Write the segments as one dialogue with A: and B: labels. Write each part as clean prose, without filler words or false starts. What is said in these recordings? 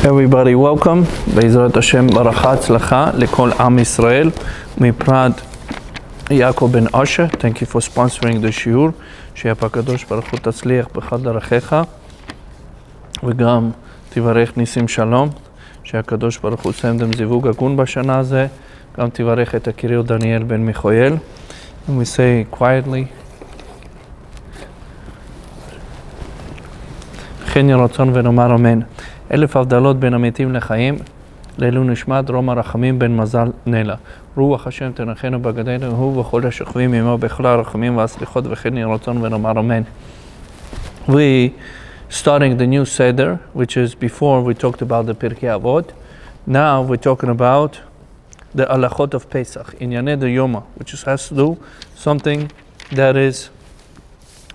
A: Everybody welcome, בעזרת השם ברכה הצלחה לכל עם ישראל מפרד יעקב בן אשר. Thank you for sponsoring the שיעור, שהקדוש ברוך הוא תצליח בכל דרכיך וגם תברך ניסים שלום, שהקדוש ברוך הוא סמדם זיווג הגון בשנה הזה, גם תברך את הקיריל דניאל בן מיכואל. And we say quietly, כן יהי רצון ונאמר אמן. 1000 הבדלות בין המתים לחיים, לעילוי נשמת רום הרחמים בן מזל נלה. רוח השם תנחנו בגדנו, הוא וכל השוכבים עמו בכל הרחמים והסליחות, וכן יהי רצון ונאמר אמן. We starting the new Seder, which is before we talked about the Pirkei Avot. Now we're talking about the halachot of Pesach, Inyanei de Yoma, which has to do something that is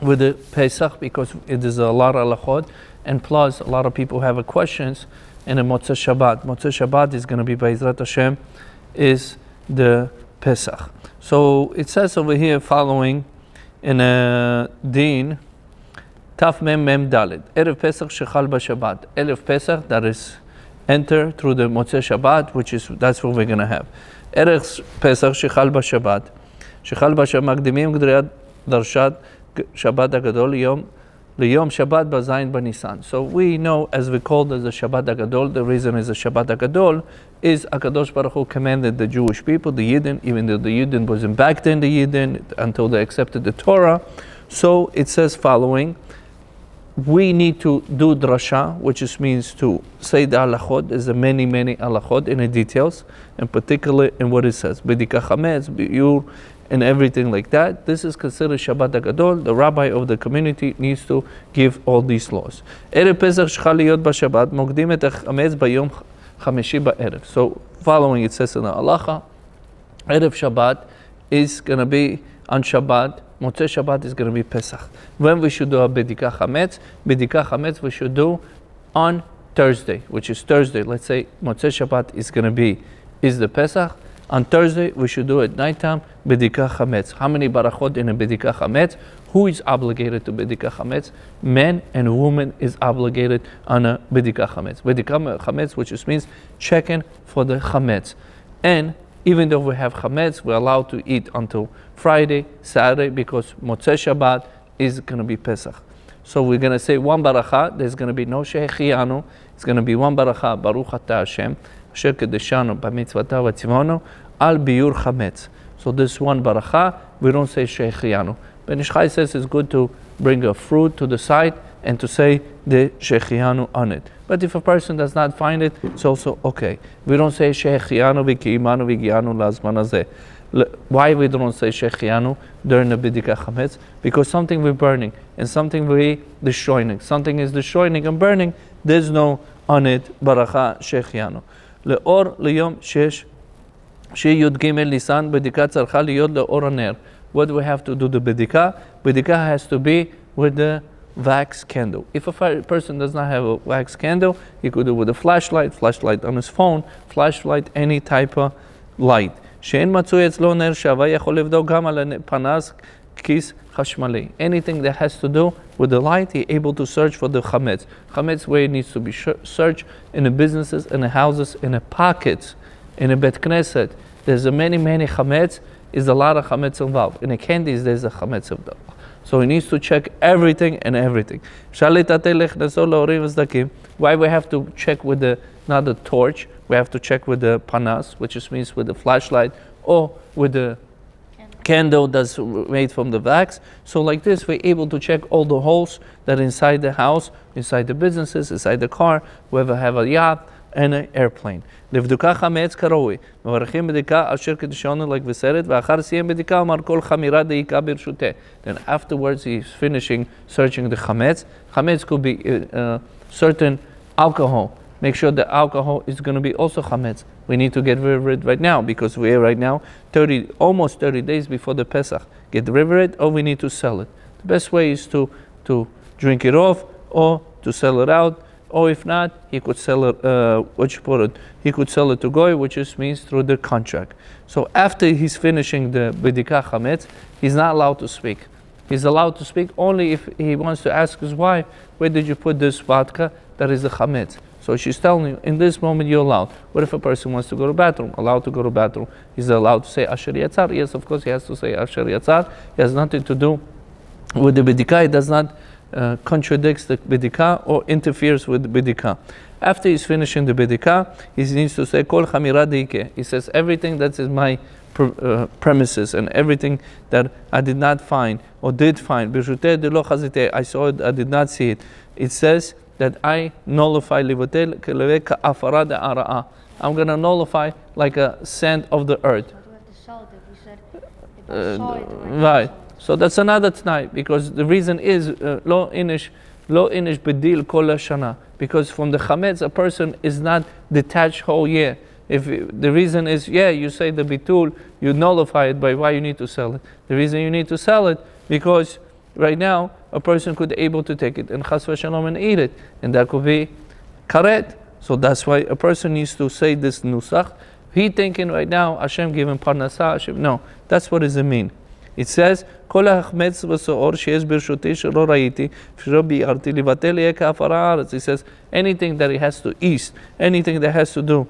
A: with the Pesach, because it is a lot of halachot. And plus, a lot of people have questions in the Motziey Shabbat. Motziey Shabbat is going to be, Be'ezrat Hashem, is the Pesach. So it says over here, following in a Din, Taf Mem Mem Dalet, Erev Pesach Shechal BaShabbat. Erev Pesach, that is enter through the Motziey Shabbat, that's what we're going to have. Erev Pesach Shechal BaShabbat. Shechal BaShabbat, Magdimim G'driyat Darshat Shabbat HaGadol Yom Liyom Shabbat Bazayin Banisan. So we know, as we call it the Shabbat HaGadol, the reason is the Shabbat HaGadol is HaKadosh Baruch Hu commanded the Jewish people, the Yidden, even though the Yidden wasn't back then the Yidden, until they accepted the Torah. So it says following, we need to do drasha, which means to say the halachot. There's many halachot in the details, and particularly in what it says. B'dika chametz, bi'ur, and everything like that. This is considered Shabbat HaGadol. The rabbi of the community needs to give all these laws. Erev Pesach shechal liyot b'Shabbat, mokdim et hachametz b'yom chameshi ba'erev. So following it says in the halacha, Erev Shabbat is going to be on Shabbat. Motziey Shabbat is going to be Pesach. When we should do a B'dika Chametz we should do on Thursday, which is Thursday. Let's say Motziey Shabbat is the Pesach. On Thursday, we should do at nighttime B'dika Chametz. How many barachot in a B'dika Chametz? Who is obligated to B'dika Chametz? Men and women is obligated on a B'dika Chametz. B'dika Chametz, which means checking for the Chametz. And even though we have Chametz, we're allowed to eat until Friday, Saturday, because Motziey Shabbat is going to be Pesach. So we're going to say one baracha. There's going to be no Shehechianu. It's going to be one baracha. Baruch Atah Hashem, Asher Kedeshanu b'mitzvotav v'tzivonu al biur chametz. So this one baracha, we don't say Shehechianu. Ben Ish Chai says it's good to bring a fruit to the side and to say the Shehechianu on it. But if a person does not find it, it's also okay. We don't say Shehechianu v'ki'imanu v'gi'anu la'azman hazeh. Why we don't say Shehechianu during the B'dika Chametz? Because something we're burning and something we're destroying. Something is destroying and burning. There's no on it baracha Shehechianu. Le'or liyom shesh yud gimel nisan B'dika tzarcha liyod le'or haner. What do we have to do the B'dika? B'dika has to be with the wax candle. If a person does not have a wax candle, he could do with a flashlight on his phone, flashlight, any type of light. Anything that has to do with the light, he's able to search for the chametz. Chametz where it needs to be searched in the businesses, in the houses, in the pockets, in the bet knesset. There's many chametz. Is a lot of chametz involved. In the candies, there's a chametz involved. So he needs to check everything and everything. Why we have to check with not the torch, we have to check with the panas, which means with the flashlight, or with the candle that's made from the wax. So like this, we're able to check all the holes that are inside the house, inside the businesses, inside the car, whoever have a yacht and an airplane. לבדוקה חמץ כראוי, מברכים בדיקה אשר כדשנו like וסרט, ואחר סיים בדיקה אמר כל חמירה דאיקה ברשותה. Then afterwards he's finishing searching the chametz. Chametz could be certain alcohol. Make sure the alcohol is going to be also chametz. We need to get rid of it right now, because we are right now almost 30 days before the Pesach. Get rid of it, or we need to sell it. The best way is to drink it off, or to sell it out. Or if not, he could sell it. He could sell it to goy, which just means through the contract. So after he's finishing the b'dika chametz, he's not allowed to speak. He's allowed to speak only if he wants to ask his wife, "Where did you put this vodka that is the chametz?" So she's telling you, in this moment you're allowed. What if a person wants to go to the bathroom? Allowed to go to the bathroom. Is he allowed to say Asher Yatzar? Yes, of course he has to say Asher Yatzar. It has nothing to do with the Bidika. It does not contradicts the Bidika or interferes with the Bidika. After he's finishing the Bidika, he needs to say Kol Chamira Deike. He says everything that is my premises and everything that I did not find or did find. I saw it, I did not see it. It says that I nullify livotel keleveka afara de ara'a. I'm going to nullify like a sand of the earth. Right. So that's another tonight, because the reason is lo inish bedil kol shana, because from the chametz a person is not detached whole year. If the reason is, you say the bitul, you nullify it, by why you need to sell it? The reason you need to sell it, because right now a person could be able to take it and chas v'shalom and eat it, and that could be karet. So that's why a person needs to say this nusach. He thinking right now Hashem gave him parnasah. Hashem, no, that's what does it mean. It says, "Kol hachmetz v'soor sheyesh birshoti shelo ra'iti shelo bi'arti livatel yeh ka'afar haaretz." It says anything that it has to eat, anything that has to do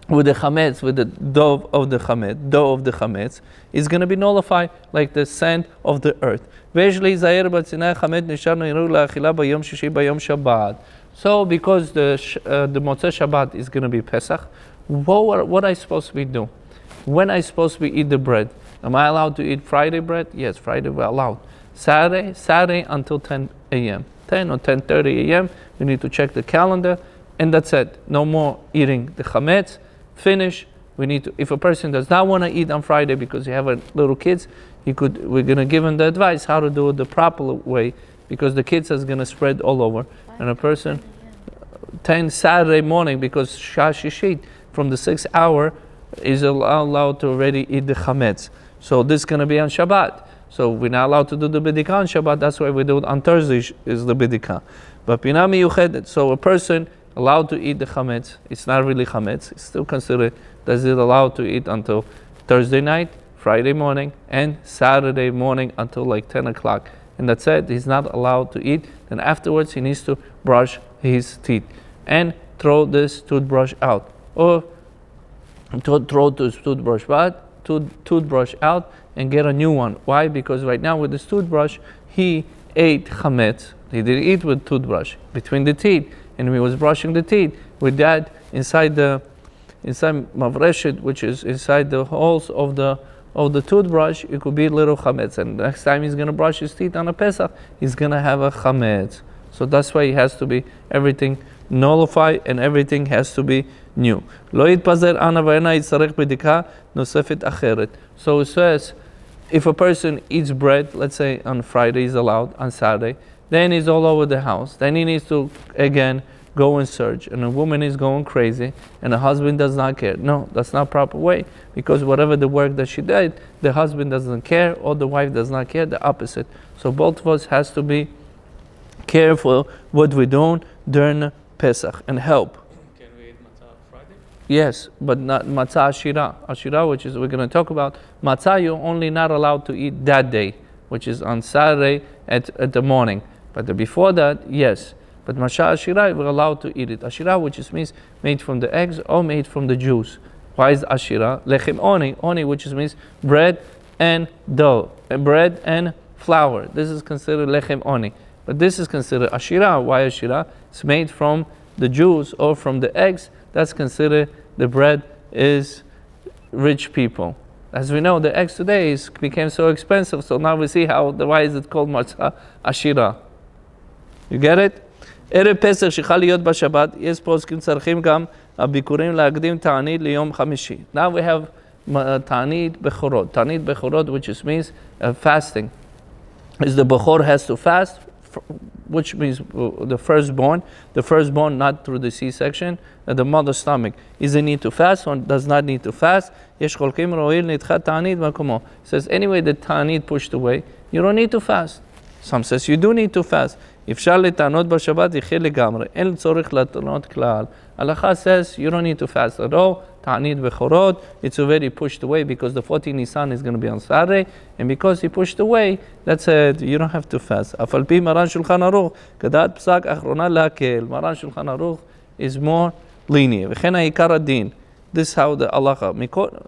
A: with the chametz, with the dough of the chametz, is going to be nullified like the sand of the earth. So, because the Motziey Shabbat is going to be Pesach, what I supposed to be doing? When I supposed to be eat the bread? Am I allowed to eat Friday bread? Yes, Friday we're allowed. Saturday until 10 a.m. 10 or 10:30 a.m. You need to check the calendar, and that's it. No more eating the chametz. Finish. We need to. If a person does not want to eat on Friday because you have little kids, we're gonna give him the advice how to do it the proper way, because the kids is gonna spread all over. And a person 10 Saturday morning, because Shah Shishit from the 6th hour is allowed to already eat the chametz. So this is going to be on Shabbat. So we're not allowed to do the bidika on Shabbat. That's why we do it on Thursday is the bidika. But Pinah Miyuchedet, so a person allowed to eat the chametz. It's not really chametz. It's still considered, does it allowed to eat until Thursday night, Friday morning, and Saturday morning until like 10 o'clock. And that's it. He's not allowed to eat. Then afterwards he needs to brush his teeth and throw this toothbrush out. Or throw this toothbrush out and get a new one. Why? Because right now with this toothbrush, he ate chametz. He did eat with toothbrush between the teeth, and he was brushing the teeth with that inside mavreshet, which is inside the holes of the toothbrush. It could be little chametz, and next time he's gonna brush his teeth on a Pesach, he's gonna have a chametz. So that's why it has to be everything nullified and everything has to be new. So it says, if a person eats bread, let's say on Friday is allowed, on Saturday, then he's all over the house. Then he needs to again go and search, and a woman is going crazy, and the husband does not care. No, that's not proper way, because whatever the work that she did, the husband doesn't care, or the wife does not care, the opposite. So both of us has to be careful what we're doing during Pesach and help.
B: Can we eat matzah Friday?
A: Yes, but not matzah ashira. Ashira, which is we're going to talk about. Matzah you're only not allowed to eat that day, which is on Saturday at the morning. But before that, yes. But matzah ashira, we're allowed to eat it. Ashira, which is means made from the eggs or made from the juice. Why is ashira? Lechem oni, which is means bread and dough, bread and flour. This is considered lechem oni. But this is considered ashira. Why ashira? It's made from the juice or from the eggs. That's considered the bread is rich people. As we know, the eggs today became so expensive. So now we see why is it called matzah ashira. You get it? ערב פסח שחל להיות בשבת, יש פוסקים צריכים גם הביקורים להקדים תענית ליום חמישי. Now we have תענית בכורות. תענית בכורות, which means fasting. Is the Bechor has to fast, which means the firstborn not through the C-section, the mother's stomach. Is it need to fast or does not need to fast? יש חולקים רואיל נדחה תענית במקומו. Says anyway the תענית pushed away, you don't need to fast. Some says you do need to fast. אפשר לטענות בשבת יחיה לגמרי, אין צורך לטענות כלל. הלכה says you don't need to fast at all. תענית בכורות, it's already pushed away because the 14th Nisan is going to be on Saturday, and because he pushed away, that's it, you don't have to fast. אף על פי מרן שולחן ערוך, כדעת פסק אחרונה להקל. מרן שולחן ערוך is more linear. וכן העיקר הדין. This is how the halacha.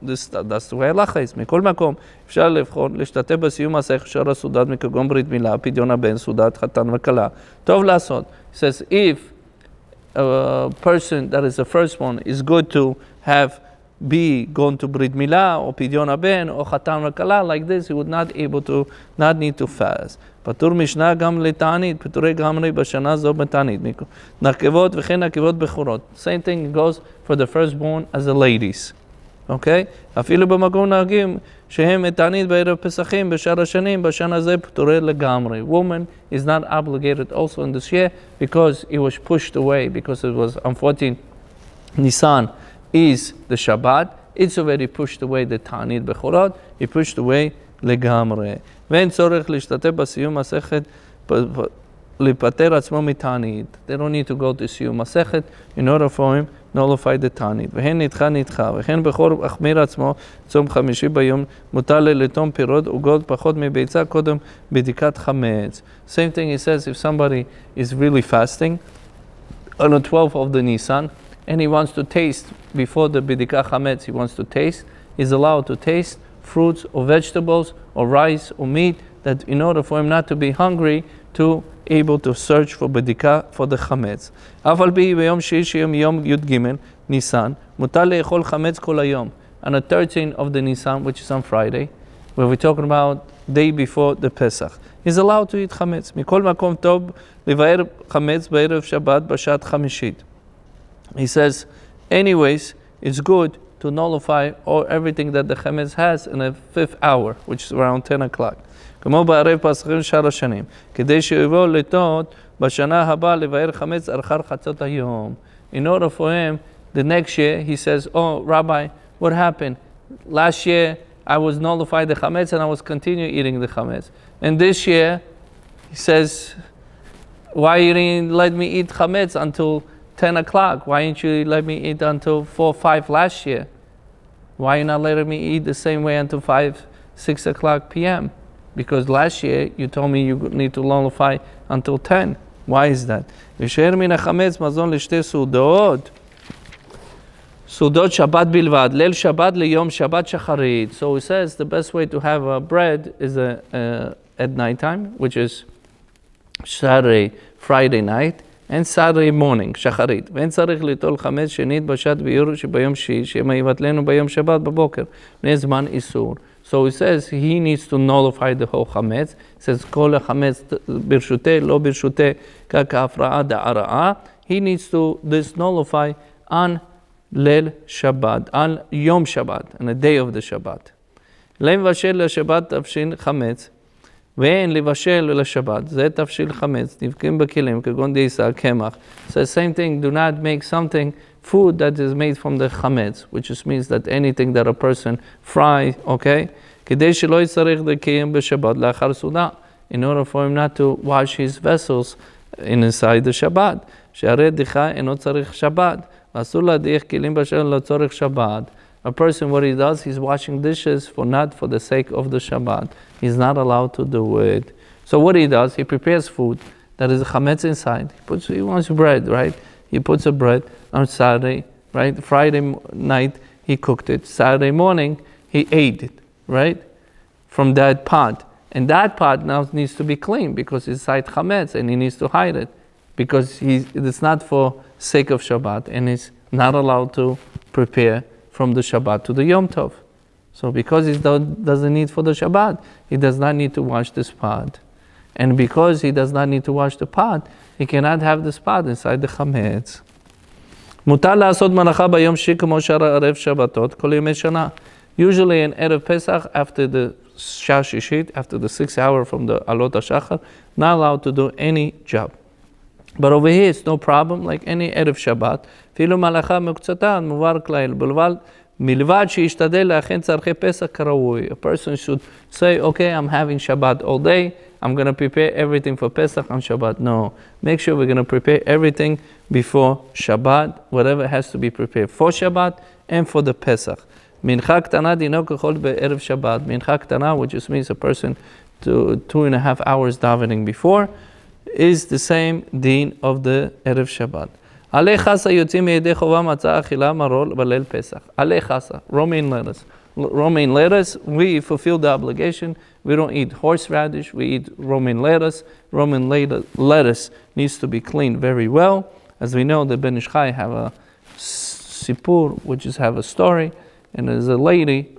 A: That's the way halacha is. מכל מקום, אפשר לבחון, להשתתף בסיום מסכת שאר הסעודות מכגון ברית מילה, פדיון הבן, סעודת חתן וכלה. טוב לעשות. It says, if a person that is the first one is good to be gone to Brit Milah or Pidyon HaBen or Chatan VeKala, like this, he would not need to fast. פטור משנה גם לתענית, פטורי גמרי בשנה זו בתענית. נקבות וכן נקבות בחורות. Same thing goes for the firstborn as the ladies. Okay? אפילו במקום נהגים שהם תענית בערב פסחים בשאר השנים, בשנה זה פטורי לגמרי. Woman is not obligated also in this year because it was pushed away, because it was on 14 Nisan is the Shabbat. It's already pushed away the תענית בחורות. It pushed away לגמרי. ואין צורך להשתתף בסיום מסכת לפטר עצמו מתענית. They don't need to go to סיום מסכת in order for him nullify the תענית. והן נדחה. וכן בחור החמיר עצמו צום חמישי ביום מותר לטום פירות עוגות פחות מביצה קודם בדיקת חמץ. Same thing he says, if somebody is really fasting on the 12th of the Nisan and he wants to taste before the bidikah chametz, he wants to taste, he's allowed to taste fruits or vegetables or rice or meat, that in order for him not to be hungry, to able to search for bidikah for the chametz. אף על פי ביום שיש יום י"ג ניסן, מותר לאכול חמץ כל היום. On the 13th of the Nisan, which is on Friday, where we're talking about day before the Pesach, he's allowed to eat chametz. מכל מקום טוב לבאר חמץ בערב שבת בשעת חמישית. He says, anyways, it's good to nullify or everything that the chametz has in the 5th hour, which is around 10 o'clock. כמו בערב פסחים שאר השנים, כדי שיבוא לטעות בשנה הבאה לבאר חמץ אחר חצות היום. In order for him, the next year, he says, oh, Rabbi, what happened? Last year, I was nullified the chametz and I was continue eating the chametz. And this year, he says, why you didn't let me eat chametz until 10 o'clock? Why didn't you let me eat until 4 or 5 last year? Why are you not letting me eat the same way until 5, 6 o'clock p.m.? Because last year you told me you need to nullify until 10. Why is that? ושאר מן החמץ מזון לשתי סעודות. סעודות שבת בלבד. ליל שבת ליום שבת שחרית. So he says the best way to have a bread is at nighttime, which is Saturday, Friday night, and Saturday morning, שחרית. ואין צריך ליטול חמץ שנית בשעת ביור שביום שיש, שמא יבטלנו ביום שבת בבוקר. בני זמן איסור. So he says he needs to nullify the whole chametz. He says כל החמץ ברשותי, לא ברשותי, כהפרעה דהרעה. He needs to nullify on ליל שבת, on יום שבת, on the day of the Shabbat. לבשל לשבת תבשיל חמץ, ואין לבשל לשבת, זה תבשיל חמץ, נבקים בכלים, כגון דייסה, קמח. So same thing, do not make something, food that is made from the chametz, which just means that anything that a person fry, okay? כדי שלא יצטרך לקיים בשבת לאחר סעודה, in order for him not to wash his vessels inside the Shabbat. שהרי דיחה אינו צריך שבת, ואסור להדיח כלים בשבת לצורך שבת. A person, what he does, he's washing dishes not for the sake of the Shabbat. He's not allowed to do it. So what he does, he prepares food that is chametz inside. He wants bread, right? He puts a bread on Saturday, right? Friday night, he cooked it. Saturday morning, he ate it, right? From that pot. And that pot now needs to be clean because it's inside chametz and he needs to hide it because it's not for sake of Shabbat and he's not allowed to prepare from the Shabbat to the Yom Tov. So because he doesn't need for the Shabbat, he does not need to wash this pot. And because he does not need to wash the pot, he cannot have this pot inside the chametz. מותר לעשות מלאכה ביום שישי כמו שאר ערב שבתות, כל ימי שנה. Usually in Erev Pesach, after the Shah Shishit, after the 6th hour from the Alot HaShachar, not allowed to do any job. But over here, it's no problem, like any Erev Shabbat. אפילו מלאכה מקצתה, מובהר כליל, מלבד שישתדל להכין צרכי פסח כראוי. A person should say, okay, I'm having Shabbat all day, I'm going to prepare everything for Pesach on Shabbat. No, make sure we're going to prepare everything before Shabbat, whatever has to be prepared for Shabbat and for the Pesach. מנחה קטנה דינו ככל בערב שבת. מנחה קטנה, which just means a person to 2.5 hours davening before, is the same din of the Erev Shabbat. עלי חסה יוצאים מידי חובה מצה אכילה מרור בליל פסח. עלי חסה, romaine lettuce. Romaine lettuce, we fulfill the obligation. We don't eat horseradish, we eat romaine lettuce. Romaine lettuce needs to be cleaned very well. As we know, the Ben Ish Chai have a sipur, which is have a story, and there's a lady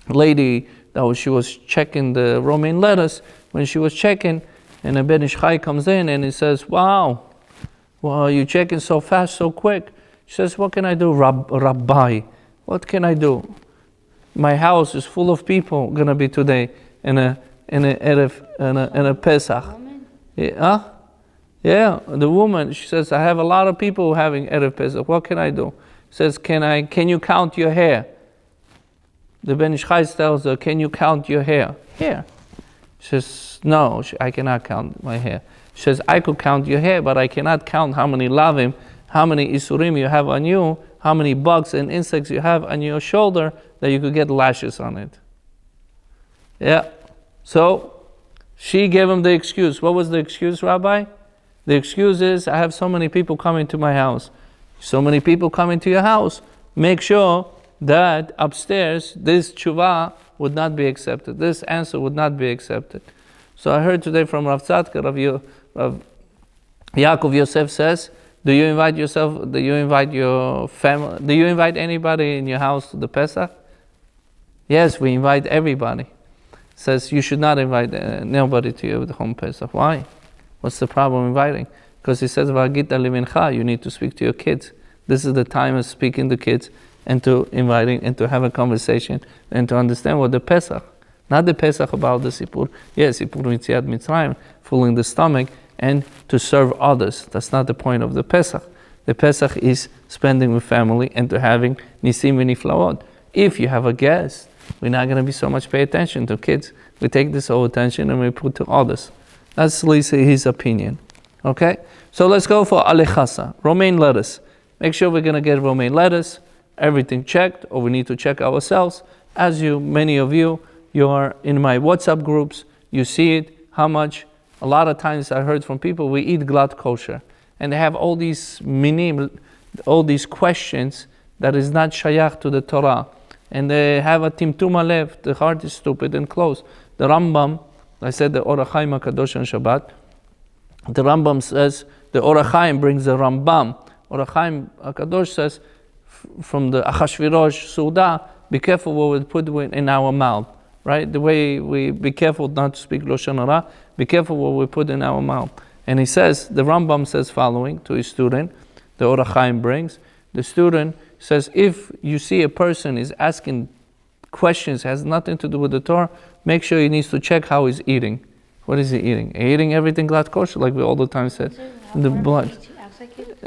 A: that she was checking the romaine lettuce. When she was checking, and the Ben Ish Chai comes in and he says, wow, you're checking so fast, so quick. She says, what can I do, Rabbi? What can I do? My house is full of people gonna be today in a Pesach. Yeah, the woman, she says, I have a lot of people having Erev Pesach. What can I do? She says, can you count your hair? The Ben Ish Chai tells her, can you count your hair? Hair. She says, no, I cannot count my hair. She says, I could count your hair, but I cannot count how many lavim, how many isurim you have on you, how many bugs and insects you have on your shoulder that you could get lashes on it. Yeah. So she gave him the excuse. What was the excuse, Rabbi? The excuse is, I have so many people coming to my house. So many people coming to your house. Make sure that upstairs, this tshuva would not be accepted. This answer would not be accepted. So I heard today from Rav Tzadka, Rav Yaakov Yosef says, do you invite yourself, do you invite your family, do you invite anybody in your house to the Pesach? Yes, we invite everybody. Says you should not invite nobody to your home Pesach. Why? What's the problem inviting? Because he says, V'agita limincha, you need to speak to your kids. This is the time of speaking to kids and to inviting and to have a conversation and to understand what the Pesach, not the Pesach about the Sipur. Yes, Sipur Mitziat Mitzrayim, filling the stomach, and to serve others. That's not the point of the Pesach. The Pesach is spending with family and to having nisim v'niflaot. If you have a guest, we're not going to be so much pay attention to kids. We take this whole attention and we put to others. That's at least his opinion. Okay? So let's go for alechasa, romaine lettuce. Make sure we're going to get romaine lettuce, everything checked, or we need to check ourselves. As many of you are in my WhatsApp groups, you see it, how much. A lot of times I heard from people, we eat glad kosher. And they have all these questions that is not shayach to the Torah. And they have a timtum alev, the heart is stupid and closed. The Rambam, I said the Orach Chaim HaKadosh on Shabbat, the Rambam says, the Orach Chaim brings the Rambam. Orach Chaim HaKadosh says, from the Achashvirosh Suda, be careful what we put in our mouth. Right? The way we be careful not to speak Lashon Hara, be careful what we put in our mouth. And he says, the Rambam says following to his student, the Orach Chaim brings, the student says, if you see a person is asking questions, has nothing to do with the Torah, make sure he needs to check how he's eating. What is he eating? Eating everything glad kosher, like we all the time said. The blood.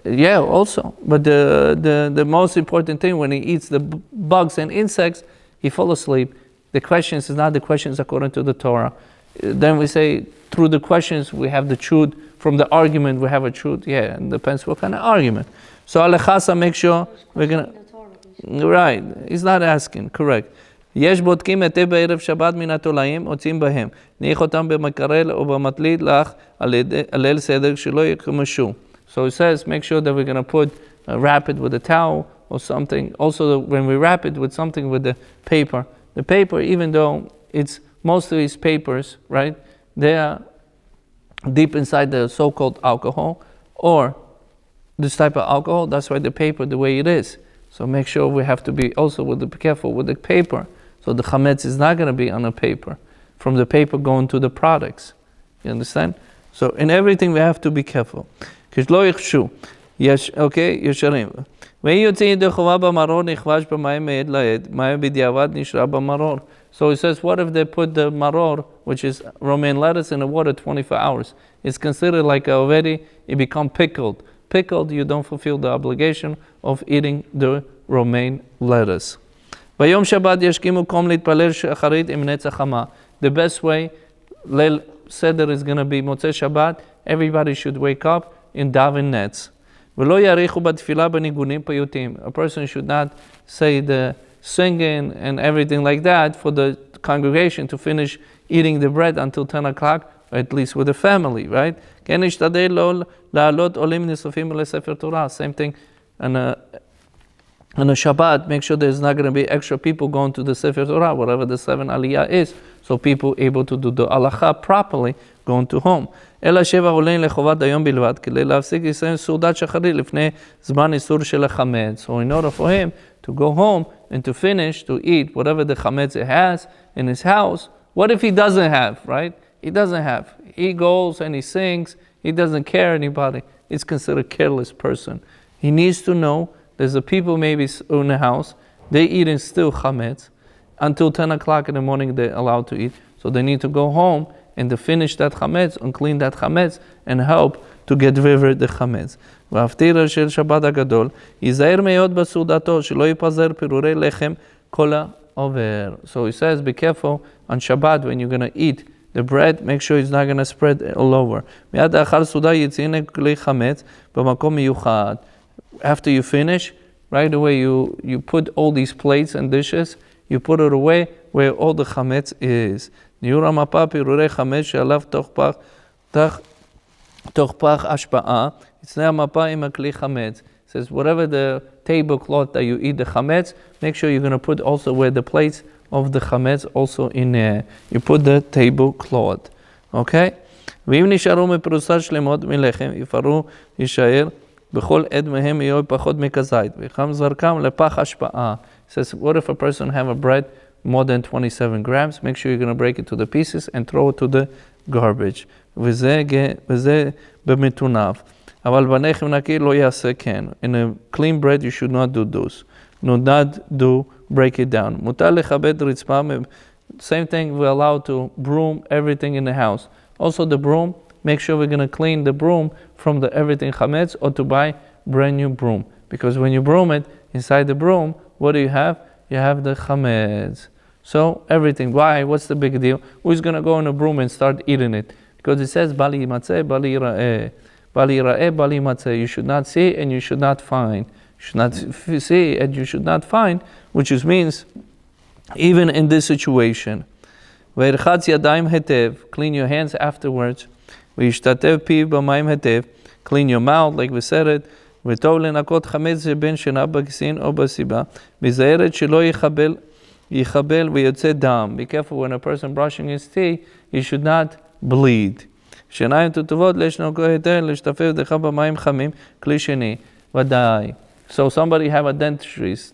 A: Yeah, also. But the most important thing, when he eats the bugs and insects, he falls asleep. The questions is not the questions according to the Torah. Then we say, through the questions, we have the truth. From the argument, we have a truth. Yeah, it depends what kind of argument. So, alechasa, make sure we're going to... Right, he's not asking, correct. יש בודקים היטב בערב שבת מן התולעים, הוצאים בהם. ניח אותם במקרל או במטלית לך על ליל סדר שלא יקמשו. So it says, make sure that we're going to wrap it with a towel or something. Also, when we wrap it with something with the paper, even though it's most of these papers, right, they are deep inside the so-called alcohol or this type of alcohol. That's why the paper the way it is. So make sure we have to be also be careful with the paper. So the chametz is not going to be on a paper. From the paper going to the products. You understand? So in everything we have to be careful. Okay, ישרים. ואם יוצא ידי חובה במרור נכבש במים מעד לעד, מים בדיעבד נשרה במרור. So he says, what if they put the maror, which is romaine lettuce, in the water 24 hours? It's considered like already, it become pickled. Pickled, you don't fulfill the obligation of eating the romaine lettuce. ביום שבת ישכימו קום להתפלל שחרית עם נצח חמה. The best way, ליל סדר is going to be מוצאי שבת, everybody should wake up in daven nets. ולא יאריכו בתפילה בניגונים פיוטים. A person should not say the singing and everything like that for the congregation to finish eating the bread until 10 o'clock at least with the family, right? כן נשתדל לא לעלות עולים נוספים לספר תורה. Same thing on a Shabbat, make sure there's not going to be extra people going to the Sefer Torah, whatever the 7 Aliyah is, so people able to do the halacha properly, going to home. אלא 7 עולים לחובת היום בלבד, כדי להפסיק לסיים סעודת שחרית לפני זמן איסור של החמץ. So in order for him to go home and to finish, to eat whatever the chametz he has in his house, what if he doesn't have, right? He doesn't have. He goes and he sings, he doesn't care anybody. He's considered a careless person. He needs to know there's a people maybe in the house, they eating still chametz. Until 10 o'clock in the morning they're allowed to eat. So they need to go home and to finish that chametz and clean that chametz and help to get rid of the chametz. וההפטיר של שבת הגדול, ייזהר מאוד בסעודתו, שלא ייפזר פירורי לחם כל העובר. So he says, be careful on Shabbat when you're going to eat the bread, make sure it's not going to spread all over. מיד לאחר סעודה יציין כלי חמץ במקום מיוחד. After you finish, right away you put all these plates and dishes, you put it away where all the chametz is. ניעור המפה פירורי חמץ שעליו תוך פח השפעה, אצלי המפה עם הכלי חמץ. It says whatever the tablecloth that you eat the chametz, make sure you're going to put also where the plates of the chametz also in there. You put the tablecloth, okay? ואם נשארו מפרוסה שלמות מלחם, יפרו יישאר בכל עד מהם יהיו פחות מכזית, וכם זרקם לפח השפעה. It says, what if a person have a bread more than 27 grams? Make sure you're going to break it to the pieces and throw it to the garbage. וזה במתונף. אבל בנחם נקי לא יעשה כן. In a clean bread you should not do those. No, not do break it down. מותר לכבד רצפה. Same thing, we're allowed to broom everything in the house. Also the broom, make sure we're going to clean the broom from the everything chametz or to buy brand new broom. Because when you broom it, inside the broom, what do you have? You have the chametz. So everything. Why? What's the big deal? Who's going to go in a broom and start eating it? Because it says, Bali matzeh, Bali ra'eh. Bali ra'eh, Bali matzeh. You should not see and you should not find. You should not see and you should not find, which means, even in this situation, ve'irchatz yadayim hetev, clean your hands afterwards. Ve'ishtatev piv b'mayim hetev, clean your mouth, like we said it. וטוב לנקות חמץ שבין שינה בכיסין או בסיבה, מזהרת שלא יחבל ויוצא דם. Be careful when a person brushing his teeth, he should not bleed. שיניים טובות לשנוקו היתר, להשתפף דרך במים חמים, כלי שני, ודאי. So somebody have a dentistries,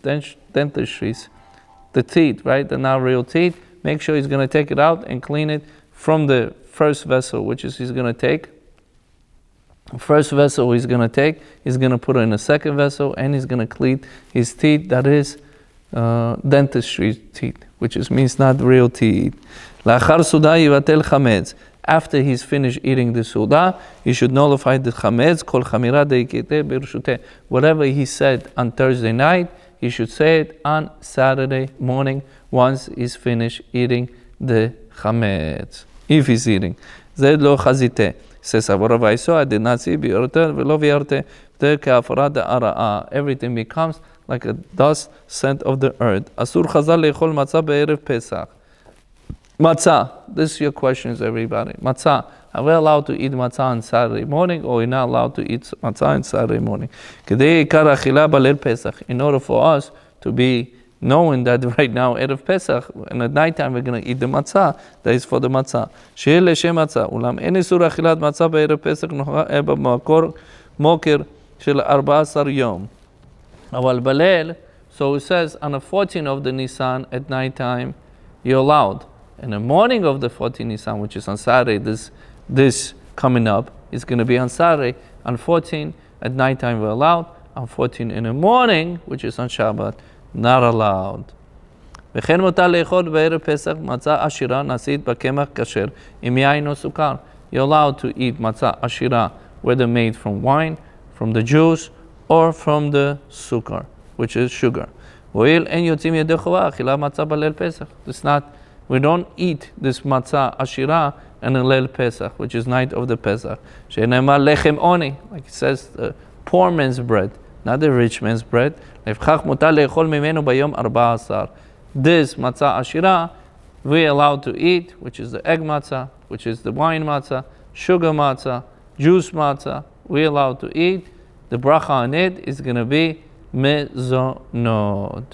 A: the teeth, right? They're not real teeth. Make sure he's going to take it out and clean it from the first vessel, which is he's going to take. First vessel he's going to put it in a second vessel, and he's going to clean his teeth, that is dentistry teeth, which means not real teeth. לאחר סעודה יבטל חמץ. After he's finished eating the suda, he should nullify the chametz, kol chamira deikete birshute. Whatever he said on Thursday night, he should say it on Saturday morning once he's finished eating the chametz. If he's eating. זה לא חזיתה. says Rav Ariel, I did not see bi'orte v'lo v'yarte ka'afara da'ara'a. Everything becomes like a dust scent of the earth. Asur chazal le'echol matzah be'erev Pesach. Matzah. This is your questions, everybody. Matzah. Are we allowed to eat matzah on Saturday morning, or we're not allowed to eat matzah on Saturday morning? Kedei ikar achila b'leil Pesach. In order for us to be knowing that right now, Erev Pesach, and at night time we're going to eat the matzah, that is for the matzah. She'eh leshem matzah. Ulam en isur achilat matzah be'erev Pesach nocha b'makor moker shel 14 yom. Aval b'leil, so it says on the 14th of the Nisan at night time, you're allowed. In the morning of the 14th Nisan, which is on Saturday, this coming up, is going to be on Saturday. On 14 at night time we're allowed. On 14 in the morning, which is on Shabbat, not allowed. וכן מותר לאכול בערב פסח מצה עשירה נעשית בקמח כשר עם יין או סוכר. You're allowed to eat matzah ashira, whether made from wine, from the juice, or from the sukkar, which is sugar. והואיל אין יוצאים ידי חובה אכילה מצה בליל פסח. It's not, we don't eat this matzah ashira in the ליל Pesach, which is night of the Pesach. שנאמר לחם עוני, like it says, the poor man's bread, not the rich man's bread. לפיכך מותר לאכול ממנו ביום 14. This matzah ashira we allowed to eat, which is the egg matzah, which is the wine matzah, sugar matzah, juice matzah, we're allowed to eat. The bracha on it is going to be mezonot.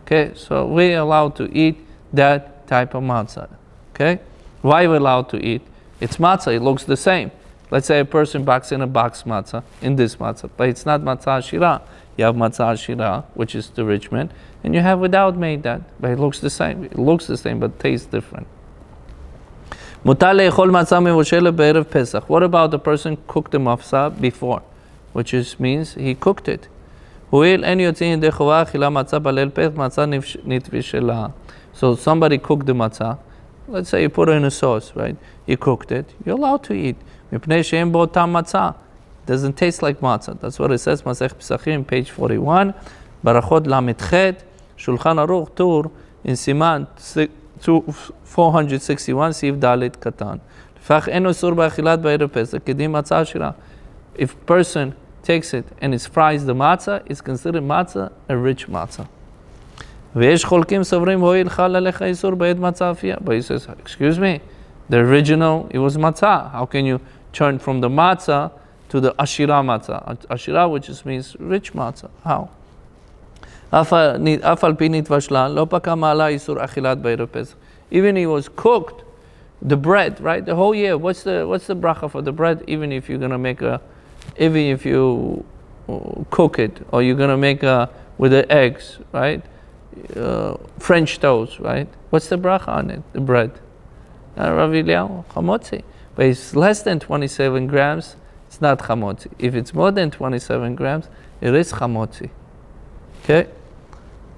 A: Okay, so we're allowed to eat that type of matzah. Okay, why we're allowed to eat? It's matzah, it looks the same. Let's say a person backs in a box matzah, in this matzah, but it's not matzah ashira. You have matzah ashira, which is the enrichment, and you have without made that, but it looks the same. It looks the same, but tastes different. Mutar le'echol matzah mevushelet be'erev Pesach. What about the person cooked the matzah before, which means he cooked it. הואיל אין יוצאים ידי חובה אכילה מצה בליל פסח, מצה נתבשלה. So somebody cooked the matzah. Let's say you put it in a sauce, right? You cooked it. You're allowed to eat. מפני שאין בו טעם מצה. Doesn't taste like matzah. That's what it says, מסכת פסחים, page 41. ברכות ל"ח, שולחן ערוך, טור, in סימן 461, סעיף ד' קטן. לפיכך אין אסור באכילת בערב פסח, כדין מצה עשירה. If a person takes it and it fries the matzah, it's considered matzah, a rich matzah. ויש חולקים סוברים, הואיל חל עליך איסור בעת מצה אפייה. But he says, excuse me, the original, it was matzah. How can you turn from the matzah to the ashira matzah? Ashira, which just means rich matzah. How? אף על פי נתבשלה, לא פקע מעלה איסור אכילת בערב פסח. Even he was cooked, the bread, right? The whole year, what's the bracha for the bread? Even if you're gonna make even if you cook it, or you're gonna make with the eggs, right? French toast, right? What's the bracha on it? The bread. Rav Ariel, chamotzi. But it's less than 27 grams, it's not chamotzi. If it's more than 27 grams, it is chamotzi. Okay?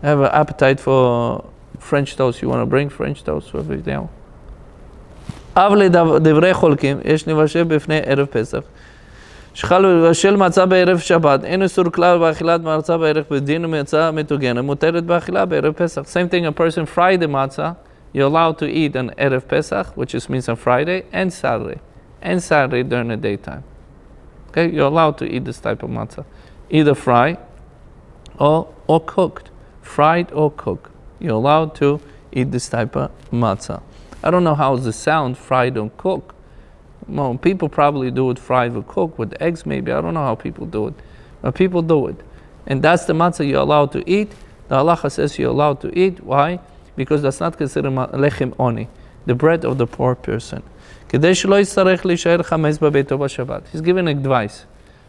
A: I have an appetite for French toast. You want to bring French toast for Rav Ariel? אב לדברי חולקים, יש לבשל בפני ערב פסח. שחל לבשל מצה בערב שבת, אין איסור כלל באכילת מצה בערב בדין ומצה מטוגנת, מותרת באכילה בערב פסח. Same thing, a person fried the matzah, you're allowed to eat on Erev Pesach, which just means on Friday and Saturday during the daytime. Okay, you're allowed to eat this type of matzah, either fry or cooked, fried or cooked. You're allowed to eat this type of matzah. I don't know how the sound fried or cooked. Well, people probably do it fried or cooked with eggs maybe. I don't know how people do it. But people do it. And that's the matzah you're allowed to eat. The halacha says you're allowed to eat. Why? Because that's not considered lechem oni, the bread of the poor person. He's giving advice.